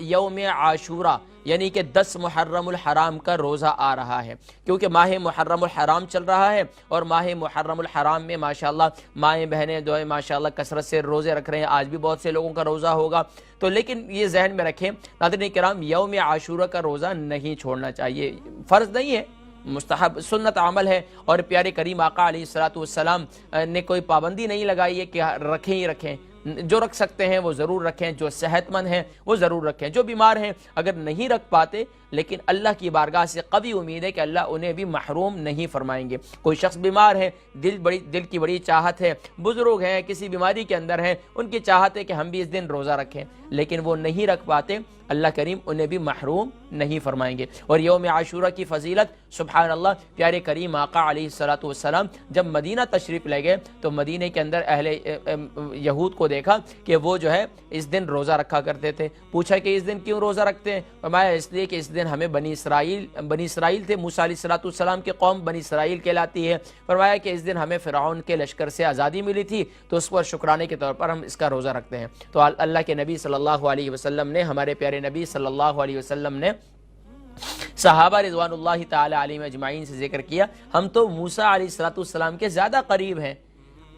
یوم عاشورہ یعنی کہ 10 محرم الحرام کا روزہ آ رہا ہے، کیونکہ ماہ محرم الحرام چل رہا ہے، اور ماہ محرم الحرام میں ماشاءاللہ مائیں بہنیں جو ہے ماشاءاللہ کثرت سے روزے رکھ رہے ہیں، آج بھی بہت سے لوگوں کا روزہ ہوگا۔ تو لیکن یہ ذہن میں رکھیں ناظرین کرام، یوم عاشورہ کا روزہ نہیں چھوڑنا چاہیے، فرض نہیں ہے، مستحب سنت عمل ہے، اور پیارے کریم آقا علیہ السلام نے کوئی پابندی نہیں لگائی ہے کہ رکھیں ہی رکھیں، جو رکھ سکتے ہیں وہ ضرور رکھیں، جو صحت مند ہیں وہ ضرور رکھیں، جو بیمار ہیں اگر نہیں رکھ پاتے لیکن اللہ کی بارگاہ سے قوی امید ہے کہ اللہ انہیں بھی محروم نہیں فرمائیں گے۔ کوئی شخص بیمار ہے، دل کی بڑی چاہت ہے، بزرگ ہیں، کسی بیماری کے اندر ہیں، ان کی چاہت ہے کہ ہم بھی اس دن روزہ رکھیں، لیکن وہ نہیں رکھ پاتے، اللہ کریم انہیں بھی محروم نہیں فرمائیں گے۔ اور یوم عاشورہ کی فضیلت سبحان اللہ، پیارے کریم آقا علیہ السلام جب مدینہ تشریف لے گئے تو مدینہ کے اندر اہل یہود کو دیکھا کہ وہ جو ہے اس دن روزہ رکھا کرتے تھے۔ پوچھا کہ اس دن کیوں روزہ رکھتے ہیں؟ فرمایا اس لیے کہ اس دن ہمیں بنی اسرائیل تھے، موسیٰ علیہ السلام کی قوم بنی اسرائیل کہلاتی ہے، فرمایا کہ اس دن ہمیں فرعون کے لشکر سے آزادی ملی تھی تو اس پر شکرانے کے طور پر ہم اس کا روزہ رکھتے ہیں۔ تو اللہ کے نبی صلی اللہ علیہ وسلم نے، ہمارے پیارے نبی صلی اللہ علیہ وسلم نے صحابہ رضوان اللہ تعالی علیہم اجمعین سے ذکر کیا، ہم تو موسیٰ علیہ السلام کے زیادہ قریب ہیں،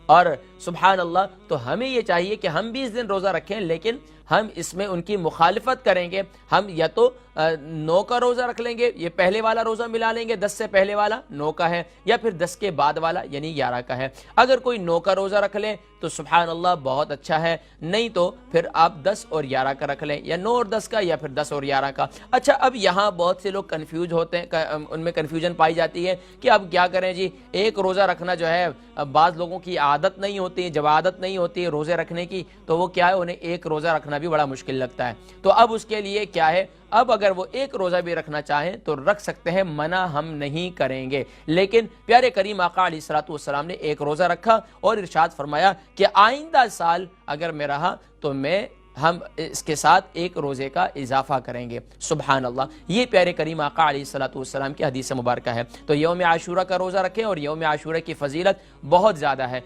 اور سبحان اللہ تو ہمیں یہ چاہیے کہ ہم بھی اس دن روزہ رکھیں، لیکن ہم اس میں ان کی مخالفت کریں گے۔ ہم یا تو 9 کا روزہ رکھ لیں گے، یہ پہلے والا روزہ ملا لیں گے، 10 سے پہلے والا 9 کا ہے، یا پھر 10 کے بعد والا یعنی 11 کا ہے۔ اگر کوئی 9 کا روزہ رکھ لیں تو سبحان اللہ بہت اچھا ہے، نہیں تو پھر آپ 10 اور 11 کا رکھ لیں، یا 9 اور 10 کا، یا پھر 10 اور 11 کا۔ اچھا، اب یہاں بہت سے لوگ کنفیوز ہوتے ہیں، ان میں کنفیوژن پائی جاتی ہے کہ اب کیا کریں جی، ایک روزہ رکھنا جو ہے بعض لوگوں کی عادت نہیں ہوتی، جب عادت نہیں ہوتی روزے رکھنے کی تو وہ کیا ہے، انہیں ایک روزہ رکھنا بھی بڑا مشکل لگتا ہے۔ تو اب اس کے لیے کیا ہے، اب اگر وہ ایک روزہ بھی رکھنا چاہیں تو رکھ سکتے ہیں، منع ہم نہیں کریں گے۔ لیکن پیارے کریم آقا علیہ السلام نے ایک روزہ رکھا اور ارشاد فرمایا کہ آئندہ سال اگر میں رہا تو ہم اس کے ساتھ ایک روزے کا اضافہ کریں گے۔ سبحان اللہ، یہ پیارے کریم آقا علیہ السلام کی حدیث مبارکہ ہے۔ تو یوم عاشورہ کا روزہ رکھیں، اور یوم عاشورہ کی فضیلت بہت زیادہ ہے۔